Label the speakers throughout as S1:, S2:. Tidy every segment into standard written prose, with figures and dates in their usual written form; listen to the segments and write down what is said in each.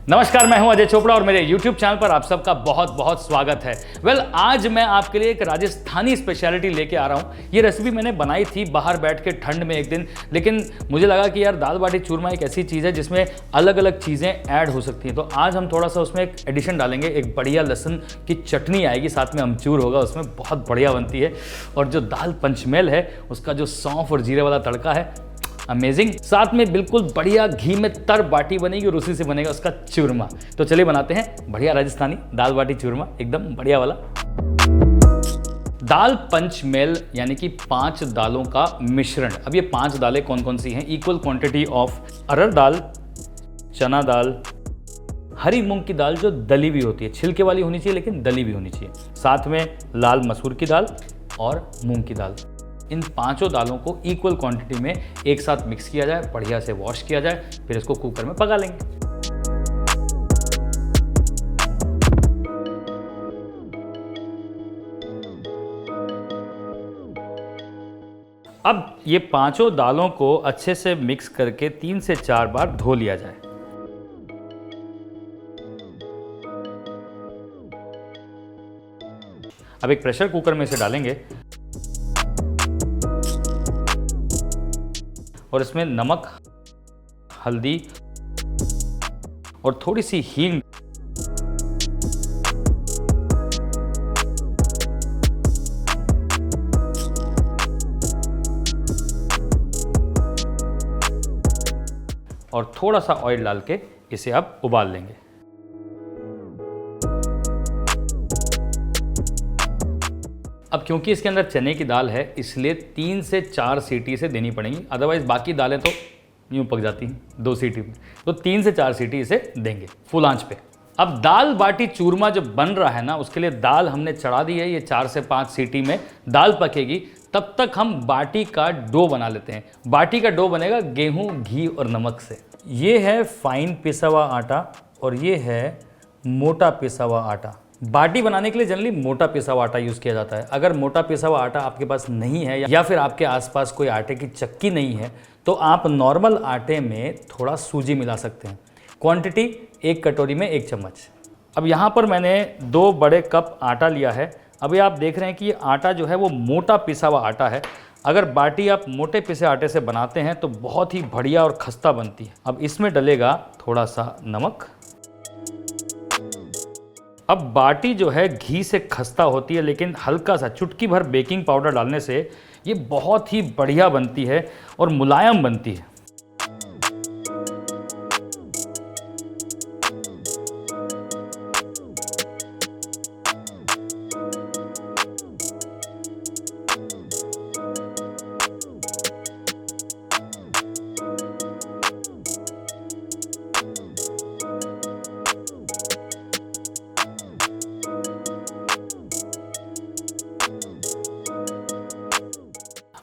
S1: नमस्कार, मैं हूं अजय चोपड़ा और मेरे YouTube चैनल पर आप सबका बहुत बहुत स्वागत है। आज मैं आपके लिए एक राजस्थानी स्पेशलिटी लेके आ रहा हूं। ये रेसिपी मैंने बनाई थी बाहर बैठ के ठंड में एक दिन, लेकिन मुझे लगा कि यार दाल बाटी चूरमा एक ऐसी चीज़ है जिसमें अलग अलग चीज़ें ऐड हो सकती हैं। तो आज हम थोड़ा सा उसमें एक एडिशन डालेंगे, एक बढ़िया लहसुन की चटनी आएगी, साथ में अमचूर होगा, उसमें बहुत बढ़िया बनती है। और जो दाल पंचमेल है उसका जो सौंफ और जीरे वाला तड़का है, अमेजिंग। साथ में बिल्कुल बढ़िया घी में तर बाटी बनेगी और उसी से बनेगा उसका चूरमा। तो चलिए बनाते हैं बढ़िया राजस्थानी दाल बाटी चूरमा, एकदम बढ़िया वाला। दाल पंचमेल यानी कि 5 दालों का मिश्रण। अब ये 5 दालें कौन कौन सी हैं? इक्वल क्वांटिटी ऑफ अरहर दाल, चना दाल, हरी मूंग की दाल जो दली भी होती है, छिलके वाली होनी चाहिए लेकिन दली भी होनी चाहिए, साथ में लाल मसूर की दाल और मूंग की दाल। इन 5 दालों को इक्वल क्वांटिटी में एक साथ मिक्स किया जाए, बढ़िया से वॉश किया जाए, फिर इसको कुकर में पका लेंगे। अब ये 5 दालों को अच्छे से मिक्स करके 3 से 4 बार धो लिया जाए। अब एक प्रेशर कुकर में इसे डालेंगे और इसमें नमक, हल्दी और थोड़ी सी हींग और थोड़ा सा ऑयल डाल के इसे अब उबाल लेंगे। अब क्योंकि इसके अंदर चने की दाल है इसलिए 3 से 4 सीटी इसे देनी पड़ेंगी, अदरवाइज बाकी दालें तो यूं पक जाती हैं 2 सीटी में। तो 3 से 4 सीटी इसे देंगे फुल आंच पे। अब दाल बाटी चूरमा जो बन रहा है ना, उसके लिए दाल हमने चढ़ा दी है। ये 4 से 5 सीटी में दाल पकेगी, तब तक हम बाटी का डो बना लेते हैं। बाटी का डो बनेगा गेहूं, घी और नमक से। ये है फाइन पिसा हुआ आटा और ये है मोटा पिसा हुआ आटा। बाटी बनाने के लिए जनरली मोटा पिसा हुआ आटा यूज़ किया जाता है। अगर मोटा पिसा हुआ आटा आपके पास नहीं है या फिर आपके आसपास कोई आटे की चक्की नहीं है तो आप नॉर्मल आटे में थोड़ा सूजी मिला सकते हैं। क्वांटिटी 1 कटोरी में 1 चम्मच। अब यहाँ पर मैंने 2 बड़े कप आटा लिया है। अभी आप देख रहे हैं कि ये आटा जो है वो मोटा पिसा हुआ आटा है। अगर बाटी आप मोटे पिसे आटे से बनाते हैं तो बहुत ही बढ़िया और खस्ता बनती है। अब इसमें डलेगा थोड़ा सा नमक। अब बाटी जो है घी से खस्ता होती है, लेकिन हल्का सा चुटकी भर बेकिंग पाउडर डालने से ये बहुत ही बढ़िया बनती है और मुलायम बनती है।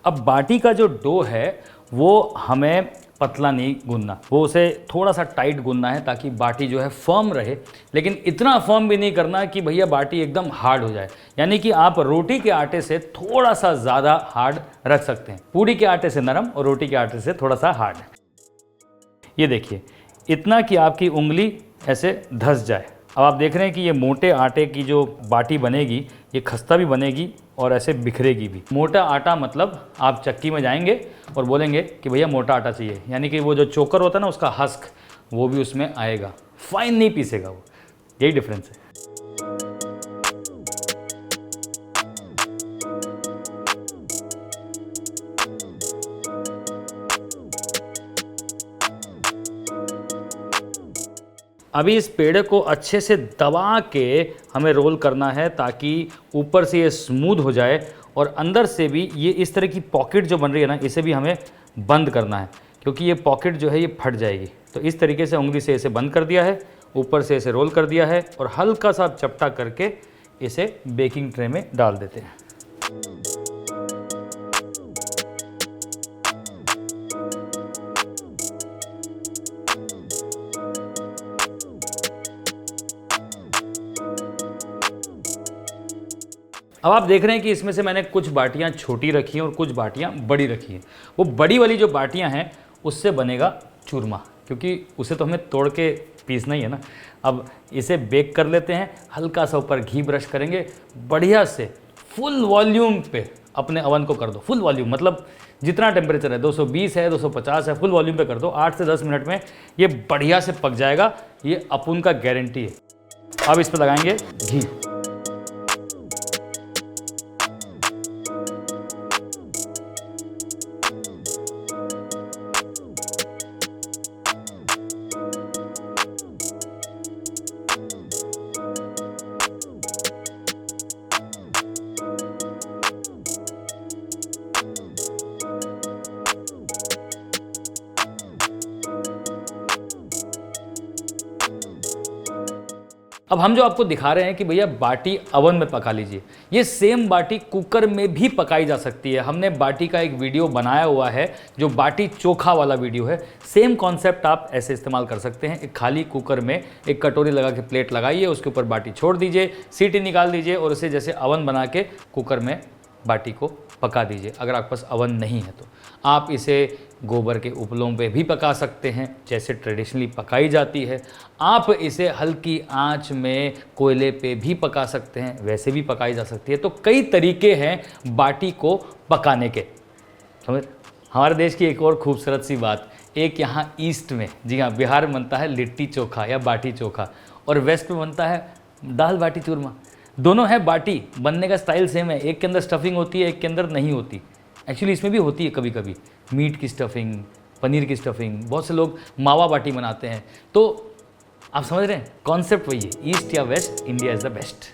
S1: अब बाटी का जो डो है वो हमें पतला नहीं गूंदना, वो उसे थोड़ा सा टाइट गूंदना है ताकि बाटी जो है फर्म रहे, लेकिन इतना फर्म भी नहीं करना कि भैया बाटी एकदम हार्ड हो जाए। यानी कि आप रोटी के आटे से थोड़ा सा ज़्यादा हार्ड रख सकते हैं। पूड़ी के आटे से नरम और रोटी के आटे से थोड़ा सा हार्ड। ये देखिए, इतना कि आपकी उंगली ऐसे धंस जाए। अब आप देख रहे हैं कि ये मोटे आटे की जो बाटी बनेगी ये खस्ता भी बनेगी और ऐसे बिखरेगी भी। मोटा आटा मतलब आप चक्की में जाएंगे और बोलेंगे कि भैया मोटा आटा चाहिए, यानी कि वो जो चोकर होता है ना उसका हस्क वो भी उसमें आएगा, फाइन नहीं पीसेगा वो। यही डिफरेंस है। अभी इस पेड़े को अच्छे से दबा के हमें रोल करना है ताकि ऊपर से ये स्मूथ हो जाए और अंदर से भी ये इस तरह की पॉकेट जो बन रही है ना, इसे भी हमें बंद करना है क्योंकि ये पॉकेट जो है ये फट जाएगी। तो इस तरीके से उंगली से इसे बंद कर दिया है, ऊपर से इसे रोल कर दिया है और हल्का सा चपटा करके इसे बेकिंग ट्रे में डाल देते हैं। अब आप देख रहे हैं कि इसमें से मैंने कुछ बाटियां छोटी रखी हैं और कुछ बाटियां बड़ी रखी हैं। वो बड़ी वाली जो बाटियां हैं उससे बनेगा चूरमा, क्योंकि उसे तो हमें तोड़ के पीसना ही है ना। अब इसे बेक कर लेते हैं, हल्का सा ऊपर घी ब्रश करेंगे, बढ़िया से फुल वॉल्यूम पे अपने अवन को कर दो। फुल वॉल्यूम मतलब जितना टेम्परेचर है, 220 है, 250 है, फुल वॉल्यूम पे कर दो। 8 से 10 मिनट में ये बढ़िया से पक जाएगा, ये अपुन का गारंटी है। अब इस पर लगाएंगे घी। अब हम जो आपको दिखा रहे हैं कि भैया बाटी अवन में पका लीजिए, ये सेम बाटी कुकर में भी पकाई जा सकती है। हमने बाटी का एक वीडियो बनाया हुआ है जो बाटी चोखा वाला वीडियो है। सेम कॉन्सेप्ट आप ऐसे इस्तेमाल कर सकते हैं। एक खाली कुकर में एक कटोरी लगा के प्लेट लगाइए, उसके ऊपर बाटी छोड़ दीजिए, सीटी निकाल दीजिए और उसे जैसे अवन बना के कुकर में बाटी को पका दीजिए। अगर आपके पास अवन नहीं है तो आप इसे गोबर के उपलों पे भी पका सकते हैं जैसे ट्रेडिशनली पकाई जाती है। आप इसे हल्की आंच में कोयले पे भी पका सकते हैं, वैसे भी पकाई जा सकती है। तो कई तरीके हैं बाटी को पकाने के। समझ। हमारे देश की एक और खूबसूरत सी बात, एक यहाँ ईस्ट में, जी हाँ, बिहार में बनता है लिट्टी चोखा या बाटी चोखा, और वेस्ट में बनता है दाल बाटी चूरमा। दोनों है बाटी, बनने का स्टाइल सेम है। एक के अंदर स्टफिंग होती है, एक के अंदर नहीं होती। एक्चुअली इसमें भी होती है कभी कभी मीट की स्टफिंग, पनीर की स्टफिंग। बहुत से लोग मावा बाटी बनाते हैं। तो आप समझ रहे हैं कॉन्सेप्ट वही है, ईस्ट या west, India is the best.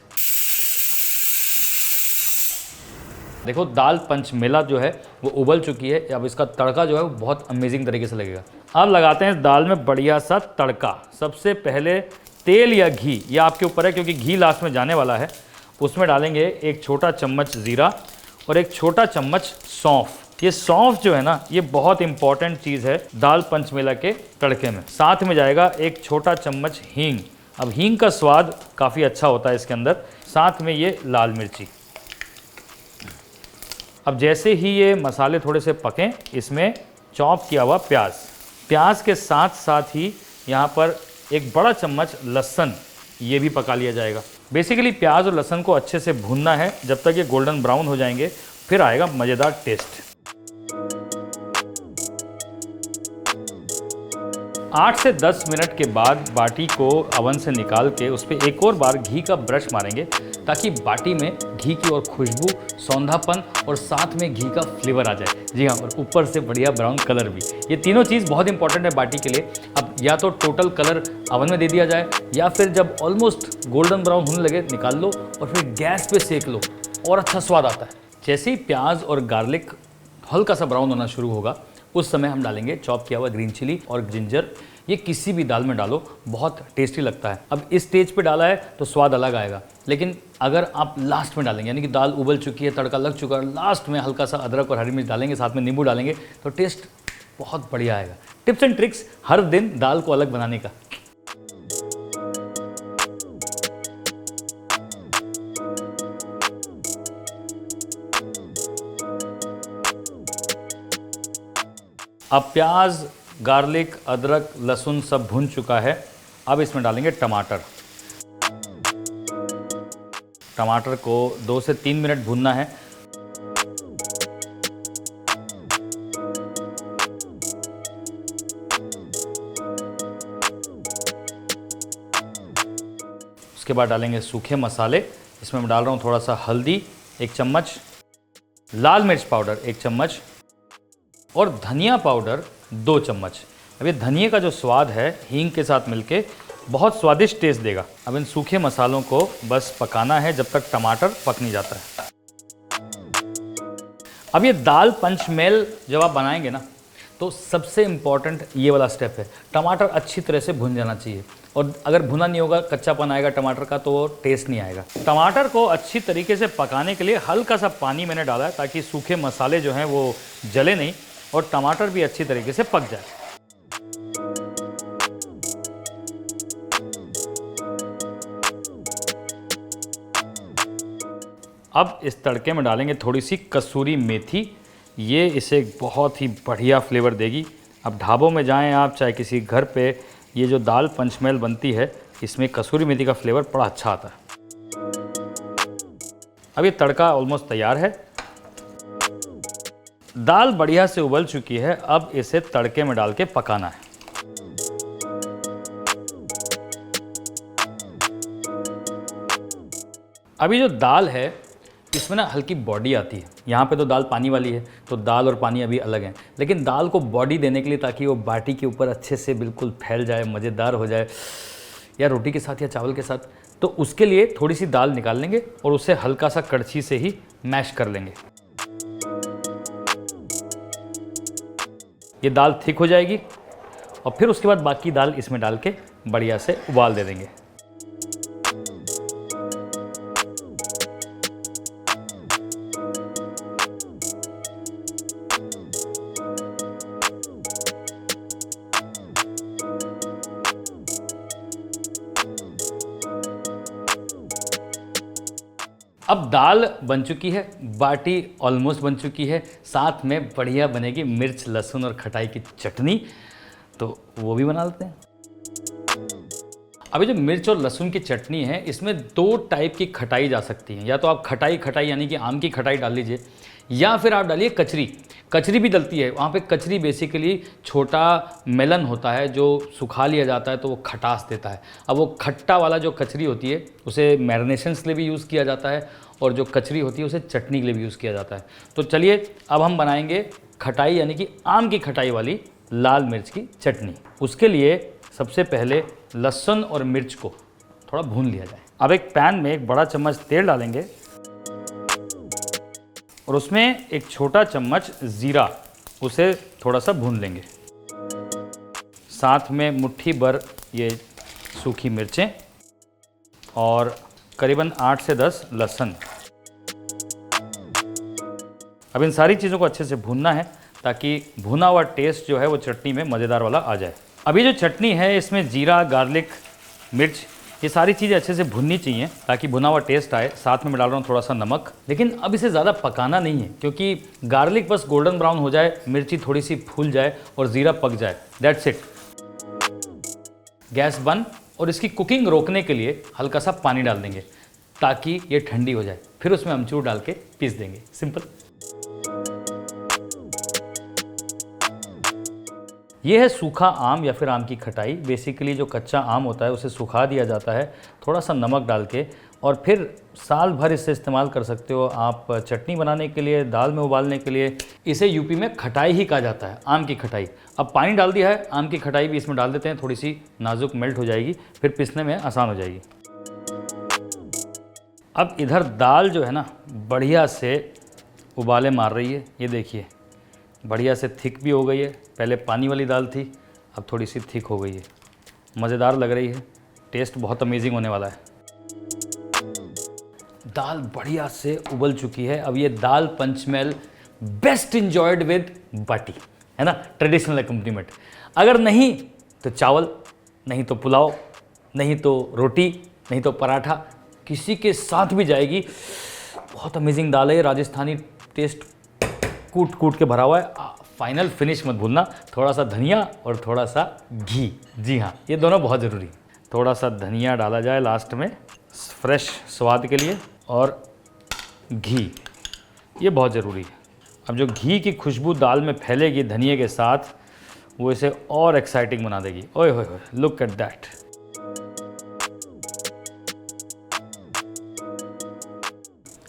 S1: देखो दाल पंचमेला जो है वो उबल चुकी है। अब इसका तड़का जो है वो बहुत अमेजिंग तरीके से लगेगा। अब लगाते हैं दाल में बढ़िया सा तड़का। सबसे पहले तेल या घी, यह आपके ऊपर है क्योंकि घी लास्ट में जाने वाला है। उसमें डालेंगे एक छोटा चम्मच ज़ीरा और एक छोटा चम्मच सौंफ। ये सौंफ जो है ना, ये बहुत इंपॉर्टेंट चीज़ है दाल पंचमेला के तड़के में। साथ में जाएगा एक छोटा चम्मच हींग। अब हींग का स्वाद काफ़ी अच्छा होता है इसके अंदर। साथ में ये लाल मिर्ची। अब जैसे ही ये मसाले थोड़े से पकें, इसमें चॉप किया हुआ प्याज। प्याज के साथ साथ ही यहाँ पर एक बड़ा चम्मच लहसुन, ये भी पका लिया जाएगा। बेसिकली प्याज और लहसुन को अच्छे से भूनना है जब तक ये गोल्डन ब्राउन हो जाएंगे, फिर आएगा मज़ेदार टेस्ट। 8 से 10 मिनट के बाद बाटी को अवन से निकाल के उस पर एक और बार घी का ब्रश मारेंगे ताकि बाटी में घी की और खुशबू, सौंधापन और साथ में घी का फ्लेवर आ जाए। जी हाँ, और ऊपर से बढ़िया ब्राउन कलर भी। ये तीनों चीज़ बहुत इंपॉर्टेंट है बाटी के लिए। अब या तो टोटल कलर अवन में दे दिया जाए या फिर जब ऑलमोस्ट गोल्डन ब्राउन होने लगे निकाल लो और फिर गैस पे सेक लो और अच्छा स्वाद आता है। जैसे ही प्याज और गार्लिक हल्का सा ब्राउन होना शुरू होगा, उस समय हम डालेंगे चॉप किया हुआ ग्रीन चिली और जिंजर। ये किसी भी दाल में डालो, बहुत टेस्टी लगता है। अब इस स्टेज पे डाला है तो स्वाद अलग आएगा, लेकिन अगर आप लास्ट में डालेंगे, यानी कि दाल उबल चुकी है, तड़का लग चुका है, लास्ट में हल्का सा अदरक और हरी मिर्च डालेंगे, साथ में नींबू डालेंगे, तो टेस्ट बहुत बढ़िया आएगा। टिप्स एंड ट्रिक्स हर दिन दाल को अलग बनाने का। अब प्याज, गार्लिक, अदरक, लहसुन सब भुन चुका है। अब इसमें डालेंगे टमाटर। टमाटर को 2 से 3 मिनट भूनना है। उसके बाद डालेंगे सूखे मसाले। इसमें मैं डाल रहा हूँ थोड़ा सा हल्दी 1 चम्मच, लाल मिर्च पाउडर 1 चम्मच और धनिया पाउडर 2 चम्मच। अब ये धनिया का जो स्वाद है हींग के साथ मिलके बहुत स्वादिष्ट टेस्ट देगा। अब इन सूखे मसालों को बस पकाना है जब तक टमाटर पक नहीं जाता है। अब ये दाल पंचमेल जब आप बनाएंगे ना, तो सबसे इम्पॉर्टेंट ये वाला स्टेप है। टमाटर अच्छी तरह से भुन जाना चाहिए, और अगर भुना नहीं होगा, कच्चापन आएगा टमाटर का, तो वो टेस्ट नहीं आएगा। टमाटर को अच्छी तरीके से पकाने के लिए हल्का सा पानी मैंने डाला है ताकि सूखे मसाले जो हैं वो जले नहीं और टमाटर भी अच्छी तरीके से पक जाए। अब इस तड़के में डालेंगे थोड़ी सी कसूरी मेथी। ये इसे बहुत ही बढ़िया फ्लेवर देगी। अब ढाबों में जाएं आप, चाहे किसी घर पे ये जो दाल पंचमेल बनती है इसमें कसूरी मेथी का फ्लेवर बड़ा अच्छा आता है। अब ये तड़का ऑलमोस्ट तैयार है। दाल बढ़िया से उबल चुकी है, अब इसे तड़के में डाल के पकाना है। अभी जो दाल है इसमें ना हल्की बॉडी आती है। यहाँ पे तो दाल पानी वाली है, तो दाल और पानी अभी अलग हैं, लेकिन दाल को बॉडी देने के लिए ताकि वो बाटी के ऊपर अच्छे से बिल्कुल फैल जाए, मज़ेदार हो जाए, या रोटी के साथ या चावल के साथ, तो उसके लिए थोड़ी सी दाल निकाल लेंगे और उसे हल्का सा कड़छी से ही मैश कर लेंगे। ये दाल थिक हो जाएगी और फिर उसके बाद बाकी दाल इसमें डाल के बढ़िया से उबाल दे देंगे। अब दाल बन चुकी है, बाटी ऑलमोस्ट बन चुकी है, साथ में बढ़िया बनेगी मिर्च लहसुन और खटाई की चटनी, तो वो भी बना लेते हैं। अभी जो मिर्च और लहसुन की चटनी है इसमें 2 टाइप की खटाई जा सकती है। या तो आप खटाई यानी कि आम की खटाई डाल लीजिए, या फिर आप डालिए कचरी भी डलती है। वहाँ पे कचरी बेसिकली छोटा मेलन होता है जो सुखा लिया जाता है तो वो खटास देता है। अब वो खट्टा वाला जो कचरी होती है उसे मैरिनेशंस के लिए भी यूज़ किया जाता है, और जो कचरी होती है उसे चटनी के लिए भी यूज़ किया जाता है। तो चलिए अब हम बनाएंगे खटाई यानी कि आम की खटाई वाली लाल मिर्च की चटनी। उसके लिए सबसे पहले लहसुन और मिर्च को थोड़ा भून लिया जाए। अब एक पैन में 1 बड़ा चम्मच तेल डालेंगे और उसमें 1 छोटा चम्मच ज़ीरा, उसे थोड़ा सा भून लेंगे। साथ में मुट्ठी भर ये सूखी मिर्चें और करीबन 8 से 10 लहसुन। अब इन सारी चीज़ों को अच्छे से भूनना है ताकि भुना हुआ टेस्ट जो है वो चटनी में मज़ेदार वाला आ जाए। अभी जो चटनी है इसमें जीरा, गार्लिक, मिर्च, ये सारी चीज़ें अच्छे से भुननी चाहिए ताकि भुना हुआ टेस्ट आए। साथ में मैं डाल रहा हूँ थोड़ा सा नमक, लेकिन अब इसे ज़्यादा पकाना नहीं है क्योंकि गार्लिक बस गोल्डन ब्राउन हो जाए, मिर्ची थोड़ी सी फूल जाए और ज़ीरा पक जाए, दैट्स इट। गैस बंद, और इसकी कुकिंग रोकने के लिए हल्का सा पानी डाल देंगे ताकि ये ठंडी हो जाए। फिर उसमें अमचूर डाल के पीस देंगे, सिंपल। ये है सूखा आम या फिर आम की खटाई। बेसिकली जो कच्चा आम होता है उसे सुखा दिया जाता है थोड़ा सा नमक डाल के, और फिर साल भर इसे इस्तेमाल कर सकते हो आप चटनी बनाने के लिए, दाल में उबालने के लिए। इसे यूपी में खटाई ही कहा जाता है, आम की खटाई। अब पानी डाल दिया है, आम की खटाई भी इसमें डाल देते हैं, थोड़ी सी नाजुक मेल्ट हो जाएगी, फिर पीसने में आसान हो जाएगी। अब इधर दाल जो है ना बढ़िया से उबाले मार रही है, ये देखिए बढ़िया से थिक भी हो गई है। पहले पानी वाली दाल थी, अब थोड़ी सी थिक हो गई है, मज़ेदार लग रही है, टेस्ट बहुत अमेजिंग होने वाला है। दाल बढ़िया से उबल चुकी है। अब ये दाल पंचमेल बेस्ट इंजॉयड विद बाटी, है ना, ट्रेडिशनल अकम्पनीमेंट। अगर नहीं तो चावल, नहीं तो पुलाव, नहीं तो रोटी, नहीं तो पराठा, किसी के साथ भी जाएगी। बहुत अमेजिंग दाल है, राजस्थानी टेस्ट कूट कूट के भरा हुआ है। फाइनल फिनिश मत भूलना, थोड़ा सा धनिया और थोड़ा सा घी। जी हाँ, ये दोनों बहुत ज़रूरी। थोड़ा सा धनिया डाला जाए लास्ट में फ्रेश स्वाद के लिए, और घी, ये बहुत ज़रूरी है। अब जो घी की खुशबू दाल में फैलेगी धनिए के साथ, वो इसे और एक्साइटिंग बना देगी। ओए होए होए, लुक एट दैट।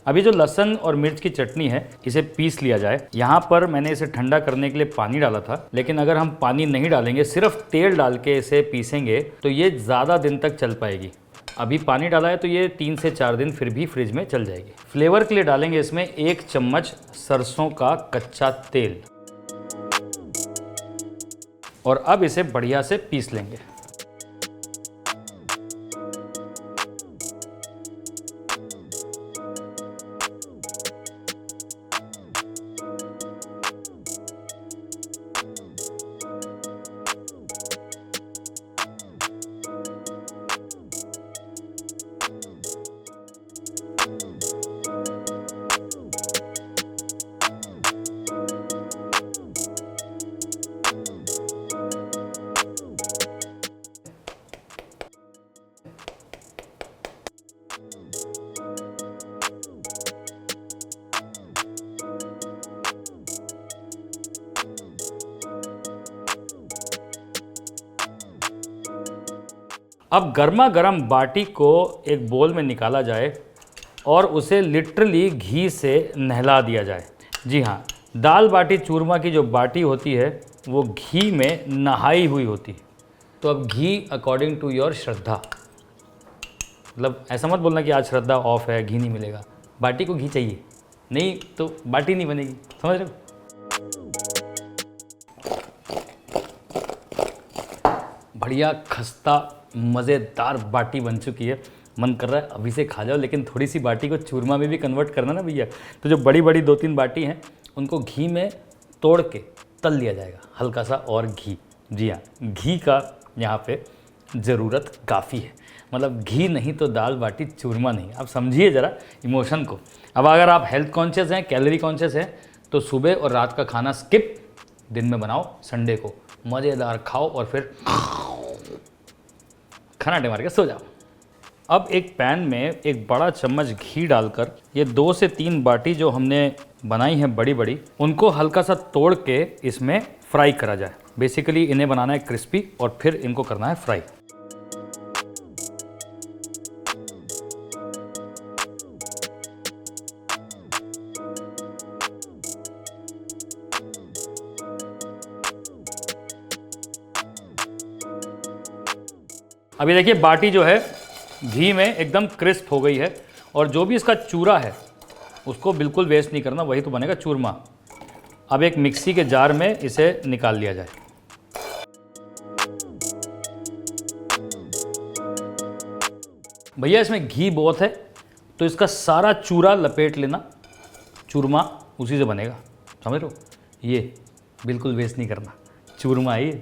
S1: अभी जो लहसुन और मिर्च की चटनी है इसे पीस लिया जाए। यहाँ पर मैंने इसे ठंडा करने के लिए पानी डाला था, लेकिन अगर हम पानी नहीं डालेंगे, सिर्फ तेल डाल के इसे पीसेंगे तो ये ज़्यादा दिन तक चल पाएगी। अभी पानी डाला है तो ये 3 से 4 दिन फिर भी फ्रिज में चल जाएगी। फ्लेवर के लिए डालेंगे इसमें 1 चम्मच सरसों का कच्चा तेल, और अब इसे बढ़िया से पीस लेंगे। अब गर्मा गर्म बाटी को एक बोल में निकाला जाए और उसे लिटरली घी से नहला दिया जाए। जी हाँ, दाल बाटी चूरमा की जो बाटी होती है वो घी में नहाई हुई होती है। तो अब घी अकॉर्डिंग टू योर श्रद्धा, मतलब ऐसा मत बोलना कि आज श्रद्धा ऑफ है, घी नहीं मिलेगा। बाटी को घी चाहिए, नहीं तो बाटी नहीं बनेगी, समझ रहे हो। बढ़िया खस्ता मज़ेदार बाटी बन चुकी है। मन कर रहा है अभी से खा जाओ, लेकिन थोड़ी सी बाटी को चूरमा में भी कन्वर्ट करना ना भैया। तो जो बड़ी बड़ी 2-3 बाटी हैं उनको घी में तोड़ के तल लिया जाएगा, हल्का सा और घी। जी हाँ, घी का यहाँ पे ज़रूरत काफ़ी है, मतलब घी नहीं तो दाल बाटी चूरमा नहीं। आप समझिए ज़रा इमोशन को। अब अगर आप हेल्थ कॉन्शियस हैं, कैलोरी कॉन्शियस हैं, तो सुबह और रात का खाना स्किप, दिन में बनाओ संडे को, मज़ेदार खाओ और फिर खनाटे मार के सो जाओ। अब एक पैन में एक बड़ा चम्मच घी डालकर ये 2 से 3 बाटी जो हमने बनाई हैं बड़ी बड़ी, उनको हल्का सा तोड़ के इसमें फ्राई करा जाए। बेसिकली इन्हें बनाना है क्रिस्पी और फिर इनको करना है फ्राई। अभी देखिए बाटी जो है घी में एकदम क्रिस्प हो गई है और जो भी इसका चूरा है उसको बिल्कुल वेस्ट नहीं करना, वही तो बनेगा चूरमा। अब एक मिक्सी के जार में इसे निकाल लिया जाए। भैया इसमें घी बहुत है तो इसका सारा चूरा लपेट लेना, चूरमा उसी से बनेगा, समझ रहे हो। ये बिल्कुल वेस्ट नहीं करना, चूरमा है ये।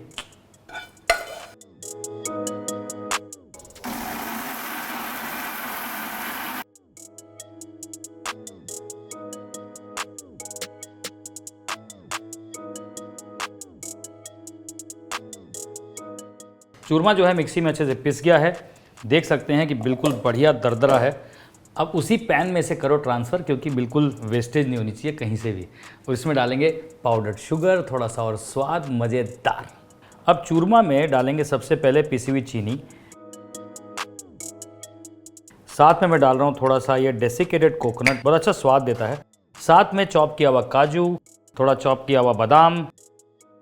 S1: चूरमा जो है मिक्सी में अच्छे से पिस गया है, देख सकते हैं कि बिल्कुल बढ़िया दरदरा है। अब उसी पैन में से करो ट्रांसफ़र, क्योंकि बिल्कुल वेस्टेज नहीं होनी चाहिए कहीं से भी। और इसमें डालेंगे पाउडर्ड शुगर, थोड़ा सा और स्वाद मज़ेदार। अब चूरमा में डालेंगे सबसे पहले पिसी हुई चीनी, साथ में मैं डाल रहा हूँ थोड़ा सा ये डेसिकेटेड कोकोनट, बहुत अच्छा स्वाद देता है। साथ में चॉप किया हुआ काजू, थोड़ा चॉप किया हुआ बादाम,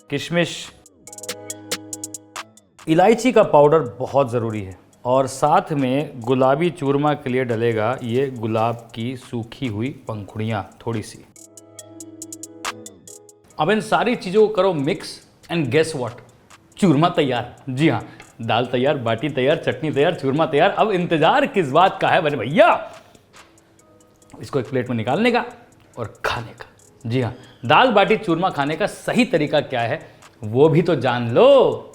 S1: किशमिश, इलायची का पाउडर बहुत ज़रूरी है। और साथ में गुलाबी चूरमा के लिए डलेगा ये गुलाब की सूखी हुई पंखुड़ियाँ थोड़ी सी। अब इन सारी चीज़ों को करो मिक्स एंड गेस व्हाट, चूरमा तैयार। जी हाँ, दाल तैयार, बाटी तैयार, चटनी तैयार, चूरमा तैयार। अब इंतजार किस बात का है बड़े भैया, इसको एक प्लेट में निकालने का और खाने का। जी हाँ, दाल बाटी चूरमा खाने का सही तरीका क्या है वो भी तो जान लो।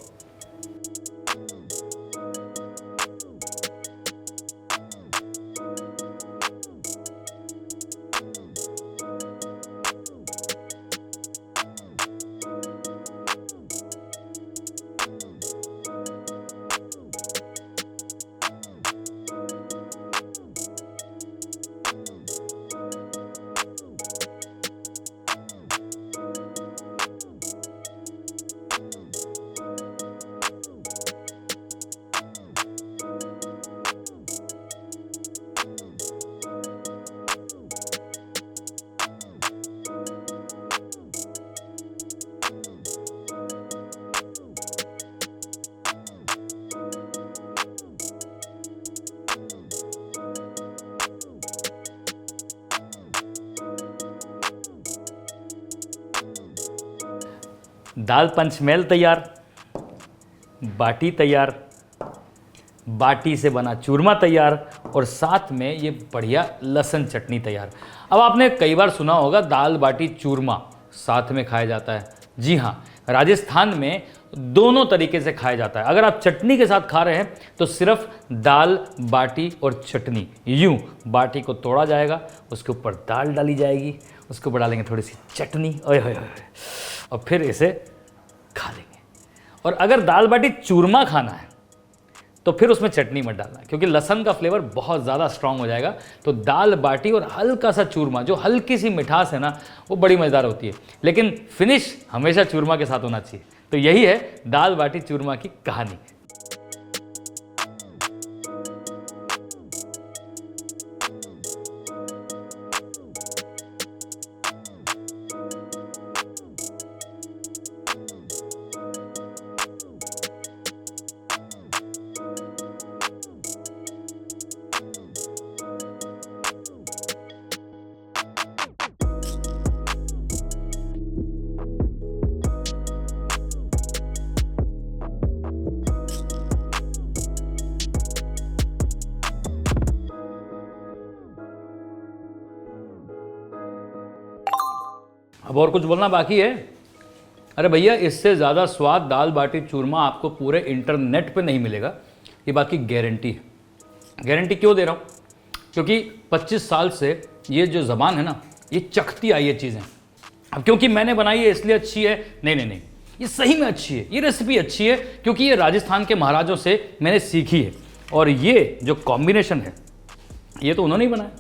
S1: दाल पंचमेल तैयार, बाटी तैयार, बाटी से बना चूरमा तैयार और साथ में ये बढ़िया लहसुन चटनी तैयार। अब आपने कई बार सुना होगा दाल बाटी चूरमा साथ में खाया जाता है। जी हाँ, राजस्थान में दोनों तरीके से खाया जाता है। अगर आप चटनी के साथ खा रहे हैं तो सिर्फ दाल बाटी और चटनी, यूं बाटी को तोड़ा जाएगा, उसके ऊपर दाल डाली जाएगी, उसके ऊपर डालेंगे थोड़ी सी चटनी, ओए होए होए, और फिर इसे खा लेंगे। और अगर दाल बाटी चूरमा खाना है तो फिर उसमें चटनी मत डालना, क्योंकि लहसुन का फ्लेवर बहुत ज़्यादा स्ट्रांग हो जाएगा। तो दाल बाटी और हल्का सा चूरमा, जो हल्की सी मिठास है ना, वो बड़ी मज़ेदार होती है। लेकिन फिनिश हमेशा चूरमा के साथ होना चाहिए। तो यही है दाल बाटी चूरमा की कहानी। और कुछ बोलना बाकी है? अरे भैया, इससे ज़्यादा स्वाद दाल बाटी चूरमा आपको पूरे इंटरनेट पे नहीं मिलेगा, ये बात की गारंटी है। गारंटी क्यों दे रहा हूँ? क्योंकि 25 साल से ये जो ज़बान है ना, ये चखती आई ये चीज़ें। अब क्योंकि मैंने बनाई है इसलिए अच्छी है? नहीं नहीं नहीं, ये सही में अच्छी है, ये रेसिपी अच्छी है क्योंकि ये राजस्थान के महाराजों से मैंने सीखी है। और ये जो कॉम्बिनेशन है, ये तो उन्होंने ही बनाया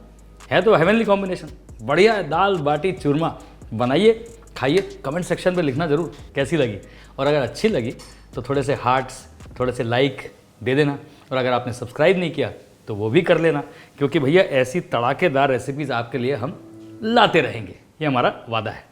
S1: है, तो हेवनली कॉम्बिनेशन, बढ़िया है। दाल बाटी चूरमा बनाइए, खाइए, कमेंट सेक्शन पे लिखना ज़रूर कैसी लगी, और अगर अच्छी लगी तो थोड़े से हार्ट्स, थोड़े से लाइक दे देना, और अगर आपने सब्सक्राइब नहीं किया तो वो भी कर लेना, क्योंकि भैया ऐसी तड़ाकेदार रेसिपीज़ आपके लिए हम लाते रहेंगे, ये हमारा वादा है।